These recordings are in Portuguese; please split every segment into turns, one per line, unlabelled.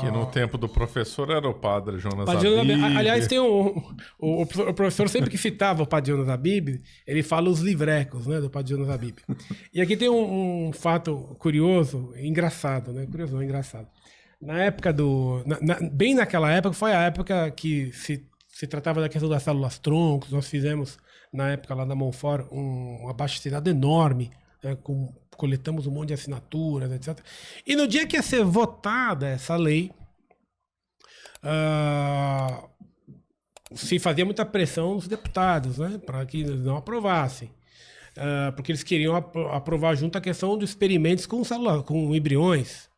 Que no tempo do professor era o padre Jonas
Padre
Abib.
Aliás, tem o professor sempre que citava o padre Jonas Abib, ele fala os livrecos, né, do padre Jonas Abib. E aqui tem um fato curioso, engraçado, né? Curioso, não, engraçado. Na época bem naquela época, foi a época que se tratava da questão das células-troncos. Nós fizemos, na época lá na Monfort, um abaixo-assinado enorme, né, coletamos um monte de assinaturas, etc. E no dia que ia ser votada essa lei, se fazia muita pressão nos deputados, né, para que eles não aprovassem. Porque eles queriam aprovar junto a questão dos experimentos com embriões.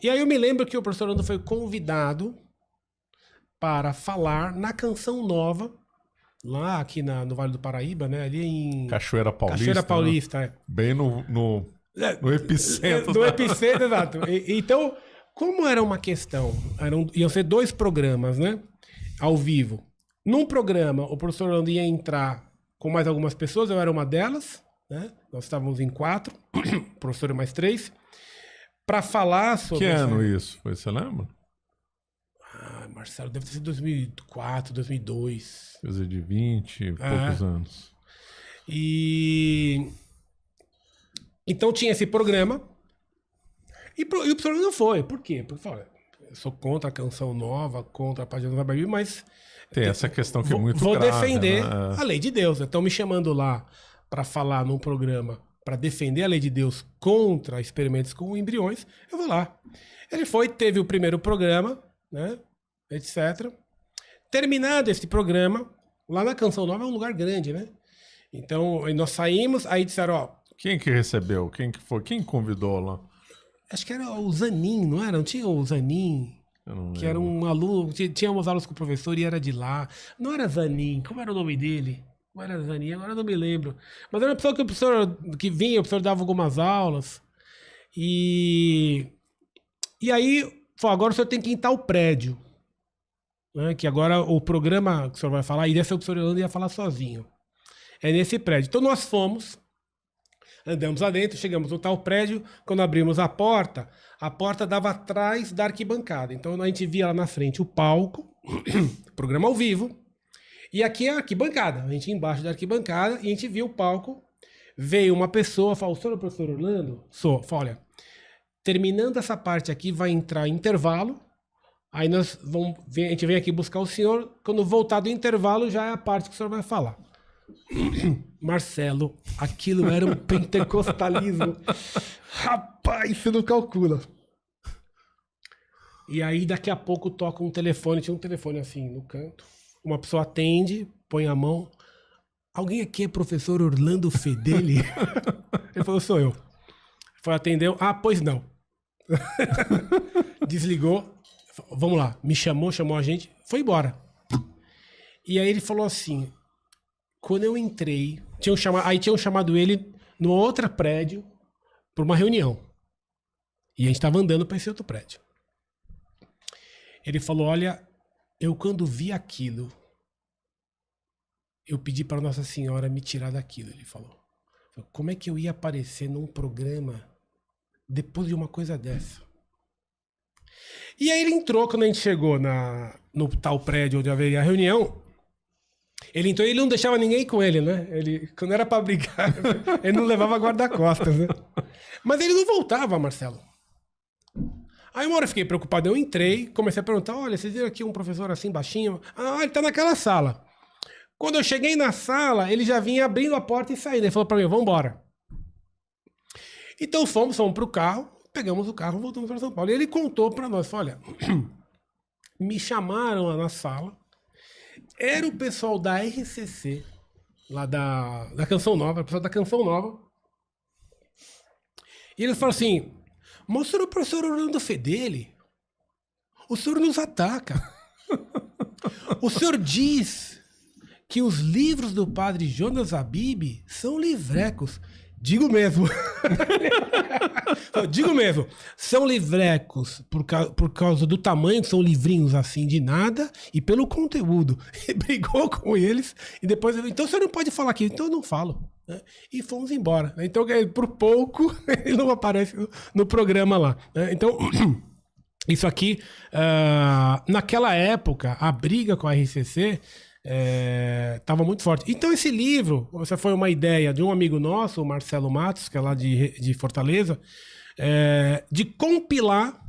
E aí eu me lembro que o professor Orlando foi convidado para falar na Canção Nova, lá aqui no Vale do Paraíba, né? Ali em
Cachoeira Paulista.
Cachoeira Paulista,
né? Bem no epicentro.
No epicentro, exato. Então, como era uma questão, iam ser 2 programas, né? Ao vivo. Num programa, o professor Orlando ia entrar com mais algumas pessoas, eu era uma delas, né? Nós estávamos em 4, o professor e mais 3, para falar sobre...
Que ano isso? Você lembra?
Marcelo, deve ter sido 2004, 2002.
Coisa de 20 e poucos anos.
E... Então tinha esse programa. E o professor não foi. Por quê? Porque eu sou contra a Canção Nova, contra a página da Bíblia, mas...
Tem essa questão que é muito
grave. Vou defender,
né?
a lei de Deus. Estão me chamando lá para falar num programa para defender a lei de Deus contra experimentos com embriões. Eu vou lá. Ele foi, teve o primeiro programa, né? Etc. Terminado esse programa, lá na Canção Nova é um lugar grande, né? Então, nós saímos, aí disseram, ó...
Quem que recebeu? Quem que foi? Quem convidou lá?
Acho que era o Zanin, não era? Não tinha o Zanin? Que era um aluno, tinha umas aulas com o professor e era de lá. Não era Zanin, como era o nome dele? Não era Zanin, agora eu não me lembro. Mas era uma pessoa que que vinha, o professor dava algumas aulas. E aí, falou, agora o senhor tem que ir em tal prédio. Né, que agora o programa que o senhor vai falar, e dessa o professor Orlando ia falar sozinho. É nesse prédio. Então nós fomos, andamos lá dentro, chegamos no tal prédio, quando abrimos a porta dava atrás da arquibancada. Então a gente via lá na frente o palco, programa ao vivo, e aqui é a arquibancada. A gente ia embaixo da arquibancada e a gente via o palco. Veio uma pessoa, falou, o senhor é o professor Orlando? Sou. Falou, olha, terminando essa parte aqui vai entrar intervalo. Aí a gente vem aqui buscar o senhor. Quando voltar do intervalo, já é a parte que o senhor vai falar. Marcelo, aquilo era um pentecostalismo. Rapaz, você não calcula. E aí, daqui a pouco, toca um telefone. Tinha um telefone assim, no canto. Uma pessoa atende, põe a mão. Alguém aqui é professor Orlando Fedeli? Ele falou, sou eu. Foi, atendeu. Ah, pois não. Desligou. Vamos lá, me chamou a gente, foi embora. E aí ele falou assim, quando eu entrei, tinham chamado ele num outro prédio para uma reunião. E a gente estava andando para esse outro prédio. Ele falou, olha, eu quando vi aquilo, eu pedi para Nossa Senhora me tirar daquilo, ele falou. Como é que eu ia aparecer num programa depois de uma coisa dessa? E aí ele entrou, quando a gente chegou no tal prédio onde haveria a reunião, ele entrou e ele não deixava ninguém com ele, né? Quando era pra brigar, ele não levava guarda-costas, né? Mas ele não voltava, Marcelo. Aí uma hora eu fiquei preocupado, eu entrei, comecei a perguntar, olha, vocês viram aqui um professor assim, baixinho? Ah, ele tá naquela sala. Quando eu cheguei na sala, ele já vinha abrindo a porta e saindo. Ele falou pra mim, vamos embora. Então fomos pro carro, pegamos o carro, voltamos para São Paulo. E ele contou para nós, falou, olha, me chamaram lá na sala, era o pessoal da RCC, lá da Canção Nova, o pessoal da Canção Nova. E eles falaram assim, mostrou o professor Orlando Fedeli, o senhor nos ataca. O senhor diz que os livros do padre Jonas Abib são livrecos. Digo mesmo. Digo mesmo. São livrecos por causa do tamanho, que são livrinhos assim de nada, e pelo conteúdo. E brigou com eles, e depois... Então você não pode falar aqui. Então eu não falo. né? E fomos embora. Né? Então, por pouco, ele não aparece no programa lá. Né? Então, isso aqui, naquela época, a briga com a RCC estava muito forte. Então, esse livro, essa foi uma ideia de um amigo nosso, o Marcelo Matos, que é lá de Fortaleza, de compilar,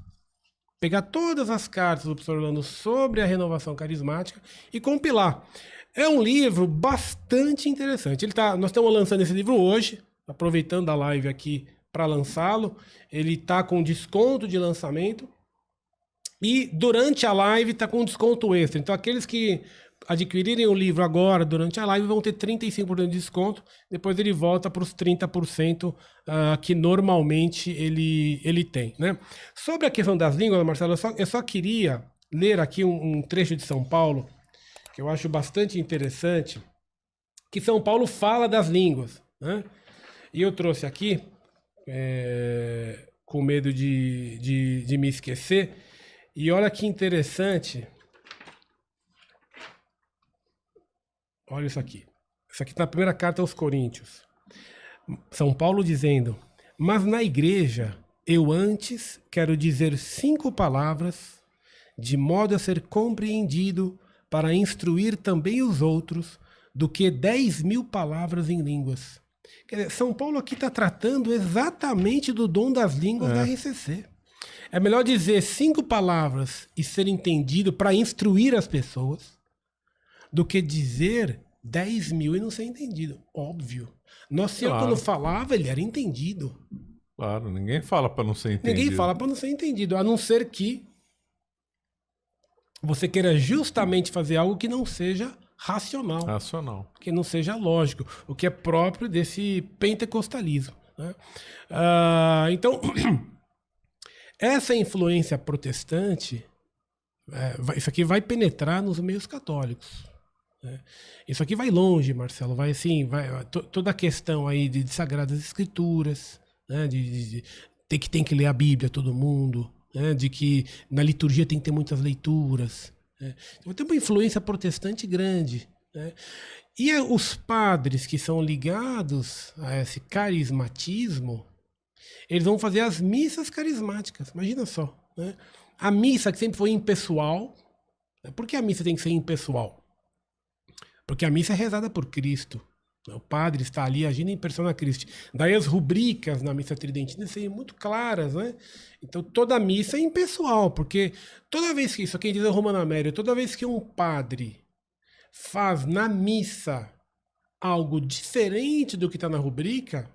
pegar todas as cartas do professor Orlando sobre a renovação carismática e compilar. É um livro bastante interessante. Nós estamos lançando esse livro hoje, aproveitando a live aqui para lançá-lo. Ele está com desconto de lançamento. E durante a live está com desconto extra. Então, aqueles que adquirirem o livro agora, durante a live, vão ter 35% de desconto. Depois ele volta para os 30% que normalmente ele tem. Né? Sobre a questão das línguas, Marcelo, eu só queria ler aqui um trecho de São Paulo, que eu acho bastante interessante, que São Paulo fala das línguas. Né? E eu trouxe aqui, com medo de me esquecer, e olha que interessante. Olha isso aqui. Isso aqui está na primeira carta aos Coríntios. São Paulo dizendo: mas na igreja eu antes quero dizer 5 palavras, de modo a ser compreendido para instruir também os outros, do que 10.000 palavras em línguas. Quer dizer, São Paulo aqui está tratando exatamente do dom das línguas da RCC. É melhor dizer 5 palavras e ser entendido para instruir as pessoas do que dizer 10.000 e não ser entendido. Óbvio. Nosso Senhor, quando falava, ele era entendido.
Claro, ninguém fala para não ser entendido.
Ninguém fala para não ser entendido, a não ser que você queira justamente fazer algo que não seja racional. Que não seja lógico, o que é próprio desse pentecostalismo. Né? Então, essa influência protestante, isso aqui vai penetrar nos meios católicos. Né? Isso aqui vai longe, Marcelo, vai assim, toda a questão aí de Sagradas Escrituras, né? Tem que ler a Bíblia todo mundo, né? De que na liturgia tem que ter muitas leituras. Né? Então tem uma influência protestante grande. Né? E os padres que são ligados a esse carismatismo, eles vão fazer as missas carismáticas, imagina só. Né? A missa que sempre foi impessoal. Por que a missa tem que ser impessoal? Porque a missa é rezada por Cristo. O padre está ali agindo em persona Christi. Daí as rubricas na missa tridentina seriam muito claras, né? Então toda a missa é impessoal, porque toda vez que, isso quem diz é o Romano Amério, toda vez que um padre faz na missa algo diferente do que está na rubrica,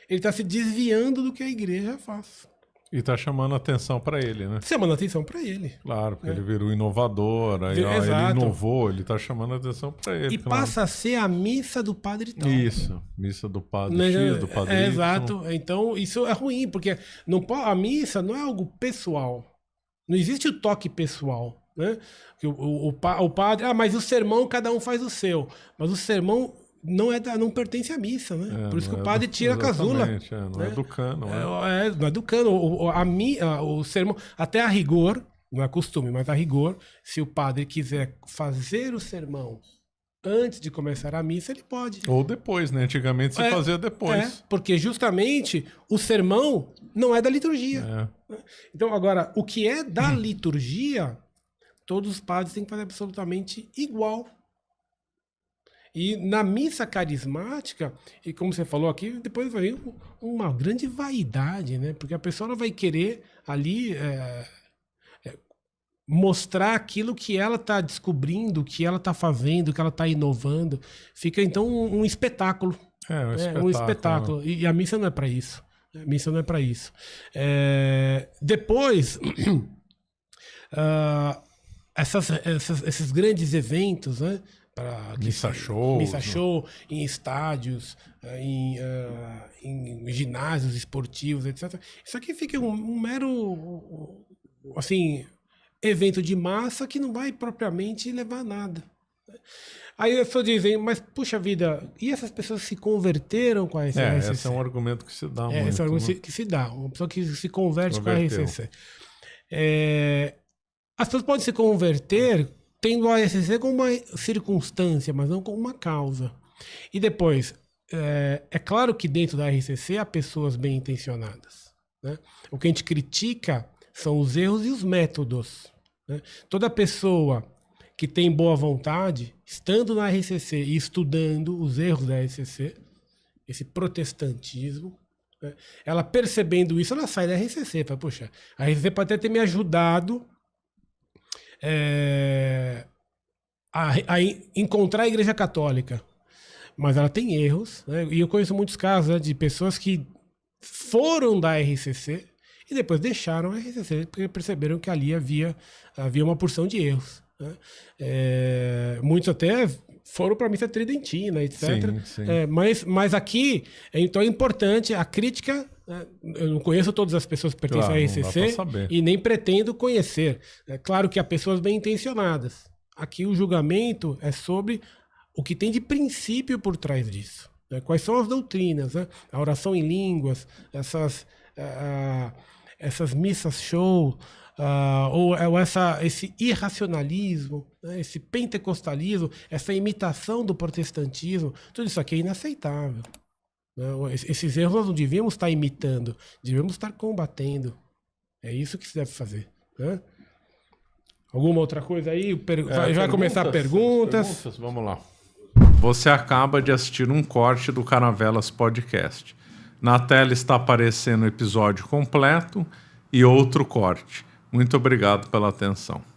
ele está se desviando do que a igreja faz.
E está chamando atenção para ele, né?
Chamando atenção para ele.
Claro, porque ele virou inovador, aí ele inovou, ele está chamando atenção para ele.
E passa a ser a missa do padre tal.
Isso, missa do padre X, do padre Y.
Exato, então isso é ruim, porque a missa não é algo pessoal. Não existe o toque pessoal. Né? O padre, mas o sermão cada um faz o seu. Mas o sermão não pertence à missa, né? Por isso que o padre tira a casula.
Não é do cano.
Não é do cano. O sermão, até a rigor, não é costume, mas a rigor, se o padre quiser fazer o sermão antes de começar a missa, ele pode.
Ou depois, né? Antigamente se fazia depois.
Porque justamente o sermão não é da liturgia. Então, agora, o que é da liturgia, todos os padres têm que fazer absolutamente igual. E na missa carismática, e como você falou aqui, depois vai vir uma grande vaidade, né? Porque a pessoa vai querer ali mostrar aquilo que ela está descobrindo, que ela está fazendo, que ela está inovando. Fica então um espetáculo. Um espetáculo. E a missa não é para isso. A missa não é para isso. Depois, esses grandes eventos, né?
Missa
show, em estádios, em ginásios esportivos, etc. Isso aqui fica um mero assim, evento de massa que não vai propriamente levar a nada. Aí as pessoas dizem, mas puxa vida, e essas pessoas se converteram com a RCC?
Esse é um argumento que se dá muito.
Esse é um argumento que se dá. Uma pessoa que se converte com a RCC. As pessoas podem se converter tendo a RCC como uma circunstância, mas não como uma causa. E depois, é claro que dentro da RCC há pessoas bem intencionadas, né? O que a gente critica são os erros e os métodos, né? Toda pessoa que tem boa vontade, estando na RCC e estudando os erros da RCC, esse protestantismo, né? Ela percebendo isso, ela sai da RCC. Fala, poxa, a RCC pode até ter me ajudado a encontrar a Igreja Católica, mas ela tem erros, né? E eu conheço muitos casos, né, de pessoas que foram da RCC e depois deixaram a RCC porque perceberam que ali havia uma porção de erros, né? Muitos até foram para a missa tridentina, etc.
Sim, sim.
Mas aqui, então é importante a crítica. Eu não conheço todas as pessoas que pertencem à RCC e nem pretendo conhecer. É claro que há pessoas bem intencionadas. Aqui o julgamento é sobre o que tem de princípio por trás disso, né? Quais são as doutrinas, né? A oração em línguas, essas missas show, ou esse irracionalismo, né? Esse pentecostalismo, essa imitação do protestantismo, tudo isso aqui é inaceitável, né? Esses erros nós não devíamos estar imitando, devíamos estar combatendo. É isso que se deve fazer, né? Alguma outra coisa aí? Vai começar perguntas.
Vamos lá. Você acaba de assistir um corte do Caravelas Podcast. Na tela está aparecendo o episódio completo e outro corte. Muito obrigado pela atenção.